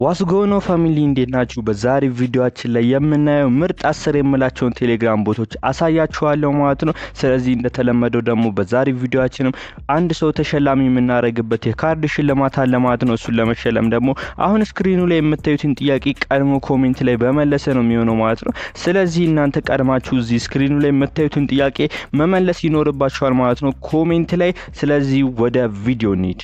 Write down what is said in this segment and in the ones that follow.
ዋስጎኖ ፋሚሊ እንዴት ናችሁ? በዛሬ ቪዲዮአችን ላይ የምናየው ምርጥ 10 የምላቸውን ቴሌግራም ቦቶች አሳያችኋለሁ ማለት ነው። ስለዚህ እንደተለመደው ደግሞ በዛሬ ቪዲዮአችንም አንድ ሰው ተሸላሚ የምናደርግበት የካርድ ሽልማት አለ ማለት ነው። እሱን ለመሸለም ደግሞ አሁን ስክሪኑ ላይ የምታዩትን ጥያቄ ቀድሞ ኮሜንት ላይ በመለሰ ነው የሚሆነው ማለት ነው። ስለዚህ እናንተ ቀድማችሁ እዚህ ስክሪኑ ላይ የምታዩትን ጥያቄ መመለስ ይኖርባችኋል ማለት ነው ኮሜንት ላይ። ስለዚህ ወደ ቪዲዮ እንሂድ።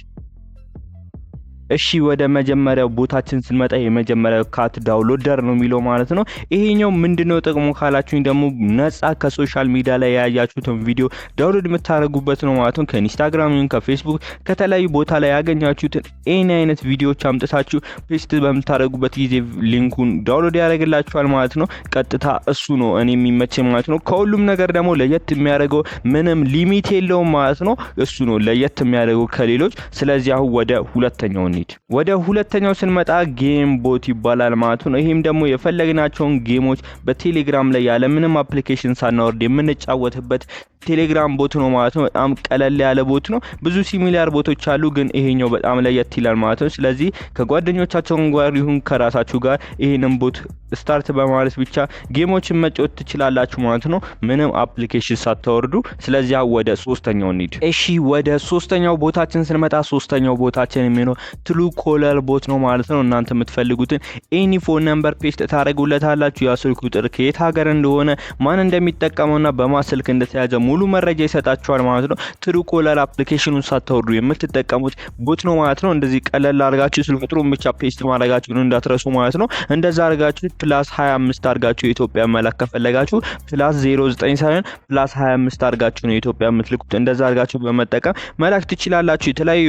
እሺ ወደ መጀመሪያው ቦታችን ስንመጣ የመጀመሪያው ካት ዳውንሎደር ነው የሚለው ማለት ነው። ይሄኛው ምንድነው ጥቅሙ ካላችሁኝ ደግሞ ነፃ ከሶሻል ሚዲያ ላይ ያያችሁትን ቪዲዮ ዳውንሎድ የምታደርጉበት ነው ማለት ነው። ከኢንስታግራም ወይም ከፌስቡክ ከተለያዩ ቦታ ላይ ያገኛችሁትን ኤኒ አይነት ቪዲዮዎች አምጥታችሁ ፔስት በምታደርጉበት ጊዜ ሊንኩን ዳውንሎድ ያደርግላችኋል ማለት ነው። ቀጥታ እሱ ነው እኔ የሚመቸኝ ማለት ነው። ከሁሉም ነገር ደግሞ ለየት የሚያደርገው ምንም ሊሚት የለውም ማለት ነው። እሱ ነው ለየት የሚያደርገው ከሌሎች። ስለዚህ አሁን ወደ ሁለተኛው ወደ ሁለተኛው ስንመጣ ጌም ቦት ይባላል ማለት ነው። ይሄም ደግሞ የፈለግናቸውን ጌሞች በቴሌግራም ላይ ያለ ምንም አፕሊኬሽን ሳናወርድ የምንጫወትበት ቴሌግራም ቦት ነው ማለት ነው። በጣም ቀለል ያለ ቦት ነው። ብዙ ሲሚላር ቦቶች አሉ፣ ግን ይሄኛው በጣም ለየት ይላል ማለት ነው። ስለዚህ ከጓደኞቻችሁ ጋር ይሁን ከራሳችሁ ጋር ይሄንን ቦት ስታርት በማለት ብቻ ጌሞችን መጫወት ትችላላችሁ ማለት ነው፣ ምንም አፕሊኬሽን ሳታወርዱ። ስለዚህ ወደ ሶስተኛው እንሂድ። እሺ ወደ ሶስተኛው ቦታችን ስንመጣ ሶስተኛው ቦታችን የሚሆነው ትሩ ኮለር ቦት ነው ማለት ነው። እናንተ የምትፈልጉትን ኤኒ ፎን ነምበር ፔስት ታደርጉለታላችሁ። ያ ስልክ ቁጥር ከየት ሀገር እንደሆነ ማን እንደሚጠቀመውና በማስልክ እንደተያዘ ሙሉ መረጃ ይሰጣችኋል ማለት ነው። ትሩ ኮለር አፕሊኬሽኑን ሳታወርዱ የምትጠቀሙት ቦት ነው ማለት ነው። እንደዚህ ቀለል አድርጋችሁ ስልክ ቁጥሩን ብቻ ፔስት ማድረጋችሁን እንዳትረሱ ማለት ነው። እንደዛ አድርጋችሁ ፕላስ 25 አድርጋችሁ የኢትዮጵያ መላክ ከፈለጋችሁ ፕላስ 09 ሳይሆን ፕላስ 25 አድርጋችሁ ነው የኢትዮጵያ የምትልኩት። እንደዛ አድርጋችሁ በመጠቀም መላክ ትችላላችሁ። የተለያዩ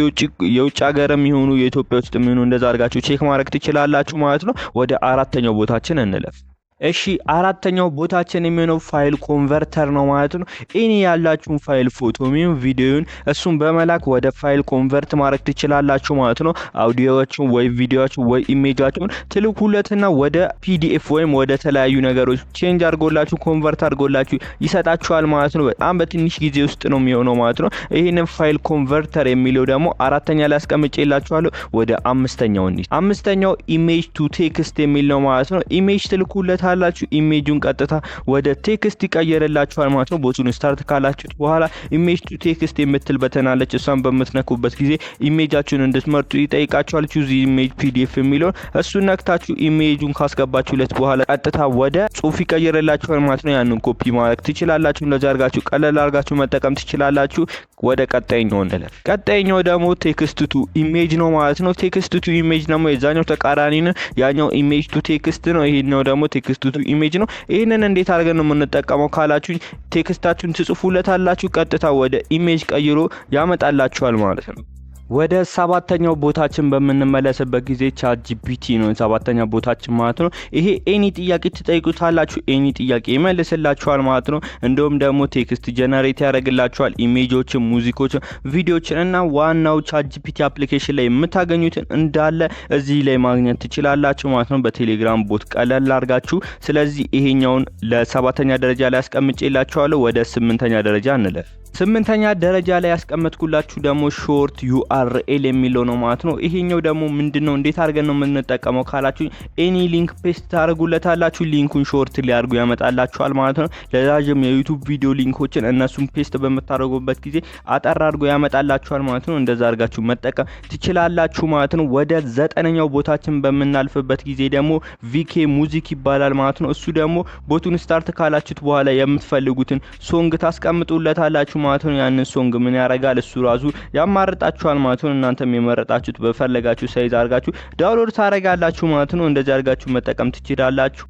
የውጭ ሀገርም ይሁኑ የኢትዮጵያ ውስጥ ምን እንደዛ አድርጋችሁ ቼክ ማድረግ ትችላላችሁ ማለት ነው። ወደ አራተኛው ቦታችን እንለፍ። እሺ አራተኛው ቦታችን የሚሆነው ፋይል ኮንቨርተር ነው ማለት ነው። እኔ ያላችሁን ፋይል ፎቶውን ቪዲዮውን እሱን በመላክ ወደ ፋይል ኮንቨርት ማድረግ ትችላላችሁ ማለት ነው። አውዲዮዎችን ወይ ቪዲዮዎችን ወይ ኢሜጆችን ትልኩለትና ወደ ፒዲኤፍ ወይም ወደ ተለያዩ ነገሮች ቼንጅ አድርጎላችሁ ኮንቨርት አድርጎላችሁ ይሰጣችኋል ማለት ነው። በጣም በትንሽ ጊዜ ውስጥ ነው የሚሆነው ማለት ነው። ይሄንን ፋይል ኮንቨርተር የሚለው ደግሞ አራተኛ ላይ አስቀምጬላችኋለሁ። ወደ አምስተኛው እንሂድ። አምስተኛው ኢሜጅ ቱ ቴክስት የሚል ነው ማለት ነው። ኢሜጅ ትልኩለት ታላችሁ ኢሜጁን ቀጥታ ወደ ቴክስት ይቀየርላችኋል ማለት ነው። ቦቱን ስታርት ካላችሁት በኋላ ኢሜጅ ቱ ቴክስት የምትል በተን አለች። እሷን በመትነኩበት ጊዜ ኢሜጃችሁን እንድትመርጡ ይጠይቃችኋል። ቹዝ ኢሜጅ ፒዲኤፍ የሚለው እሱን ነክታችሁ ኢሜጁን ካስገባችሁለት በኋላ ቀጥታ ወደ ጽሁፍ ይቀየርላችኋል ማለት ነው። ያንን ኮፒ ማድረግ ትችላላችሁ። እንደዛ አድርጋችሁ ቀለል አድርጋችሁ መጠቀም ትችላላችሁ። ወደ ቀጣይኛው እንለፍ። ቀጣይኛው ደግሞ ቴክስት ቱ ኢሜጅ ነው ማለት ነው። ቴክስት ቱ ኢሜጅ ደግሞ የዛኛው ተቃራኒ ነው። ያኛው ኢሜጅ ቱ ቴክስት ነው። ይሄኛው ደግሞ ቴክስት ቱ ኢሜጅ ነው። ይሄንን እንዴት አድርገን ነው የምንጠቀመው ካላችሁ ቴክስታችሁን ትጽፉለታላችሁ። ቀጥታ ወደ ኢሜጅ ቀይሮ ያመጣላችኋል ማለት ነው። ወደ ሰባተኛው ቦታችን በምንመለስበት ጊዜ ቻት ጂፒቲ ነው ሰባተኛው ቦታችን ማለት ነው። ይሄ ኤኒ ጥያቄ ትጠይቁታላችሁ፣ ኤኒ ጥያቄ ይመልስላችኋል ማለት ነው። እንደውም ደግሞ ቴክስት ጀነሬት ያደርግላችኋል፣ ኢሜጆችን፣ ሙዚኮችን፣ ቪዲዮችን እና ዋናው ቻት ጂፒቲ አፕሊኬሽን ላይ የምታገኙትን እንዳለ እዚህ ላይ ማግኘት ትችላላችሁ ማለት ነው። በቴሌግራም ቦት ቀለል አድርጋችሁ። ስለዚህ ይሄኛውን ለሰባተኛ ደረጃ ላይ አስቀምጬላችኋለሁ። ወደ ስምንተኛ ደረጃ እንለፍ። ስምንተኛ ደረጃ ላይ ያስቀመጥኩላችሁ ደግሞ ሾርት ዩአርኤል የሚለው ነው ማለት ነው። ይሄኛው ደግሞ ምንድነው እንዴት አድርገን ነው የምንጠቀመው ካላችሁ ኤኒ ሊንክ ፔስት ታደርጉለታላችሁ። ሊንኩን ሾርት ሊያርጉ ያመጣላችኋል ማለት ነው። ለዛጅም የዩቲዩብ ቪዲዮ ሊንኮችን እነሱን ፔስት በመታረጉበት ጊዜ አጠር አድርጎ ያመጣላችኋል ማለት ነው። እንደዛ አድርጋችሁ መጠቀም ትችላላችሁ ማለት ነው። ወደ ዘጠነኛው ቦታችን በመናልፍበት ጊዜ ደግሞ ቪኬ ሙዚክ ይባላል ማለት ነው። እሱ ደግሞ ቦቱን ስታርት ካላችሁት በኋላ የምትፈልጉትን ሶንግ ታስቀምጡለታላችሁ ማለት ነው። ያንን ሶንግ ምን ያረጋል እሱ ራሱ ያማርጣችኋል ማለት ነው። እናንተም የመረጣችሁት በፈለጋችሁ ሳይዝ አድርጋችሁ ዳውንሎድ ታረጋላችሁ ማለት ነው። እንደዚህ አድርጋችሁ መጠቀም ትችላላችሁ።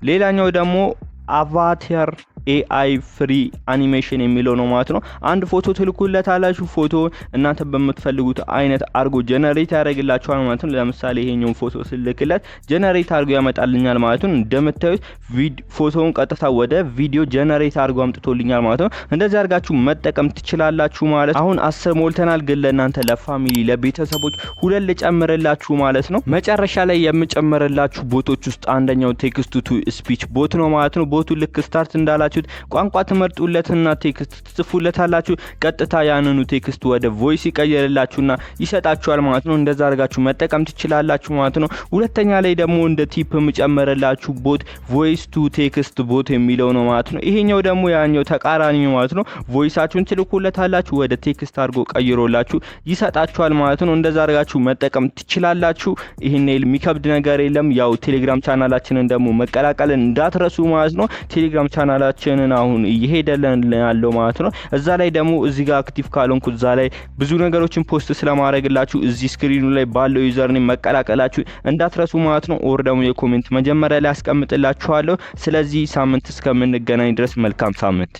ሌላኛው ደግሞ አቫታር ኤአይ ፍሪ አኒሜሽን የሚለው ነው ማለት ነው። አንድ ፎቶ ትልኩለታላችሁ። ፎቶ እናንተ በምትፈልጉት አይነት አርጎ ጀነሬት ያደርግላችኋል ማለት ነው። ለምሳሌ ይሄኛውን ፎቶ ስልክለት ጀነሬት አርጎ ያመጣልኛል ማለት ነው። እንደምታዩት ፎቶውን ቀጥታ ወደ ቪዲዮ ጀነሬት አርጎ አምጥቶልኛል ማለት ነው። እንደዚህ አድርጋችሁ መጠቀም ትችላላችሁ ማለት። አሁን 10 ሞልተናል፣ ግን ለእናንተ ለፋሚሊ ለቤተሰቦች ሁለት ልጨምርላችሁ ማለት ነው። መጨረሻ ላይ የምጨምርላችሁ ቦቶች ውስጥ አንደኛው ቴክስት ቱ ስፒች ቦት ነው ማለት ነው። ቦቱ ልክ ስታርት እንዳላችሁ ከፈለጋችሁት ቋንቋ ትመርጡለትና ቴክስት ትጽፉለታላችሁ። ቀጥታ ያንኑ ቴክስት ወደ ቮይስ ይቀየርላችሁና ይሰጣችኋል ማለት ነው። እንደዛ አድርጋችሁ መጠቀም ትችላላችሁ ማለት ነው። ሁለተኛ ላይ ደግሞ እንደ ቲፕ የምጨምርላችሁ ቦት ቮይስ ቱ ቴክስት ቦት የሚለው ነው ማለት ነው። ይሄኛው ደግሞ ያኛው ተቃራኒ ነው ማለት ነው። ቮይሳችሁን ትልኩለታላችሁ ወደ ቴክስት አድርጎ ቀይሮላችሁ ይሰጣችኋል ማለት ነው። እንደዛ አድርጋችሁ መጠቀም ትችላላችሁ። ይሄን የሚከብድ ነገር የለም። ያው ቴሌግራም ቻናላችንን ደግሞ መቀላቀልን እንዳትረሱ ማለት ነው። ቴሌግራም ቻናላችንን አሁን እየሄደልን ያለው ማለት ነው። እዛ ላይ ደግሞ እዚህ ጋር አክቲቭ ካልሆንኩ እዛ ላይ ብዙ ነገሮችን ፖስት ስለማድረግላችሁ እዚህ ስክሪኑ ላይ ባለው ዩዘርኔም መቀላቀላችሁ እንዳትረሱ ማለት ነው። ኦር ደግሞ የኮሜንት መጀመሪያ ላይ አስቀምጥላችኋለሁ። ስለዚህ ሳምንት እስከምንገናኝ ድረስ መልካም ሳምንት።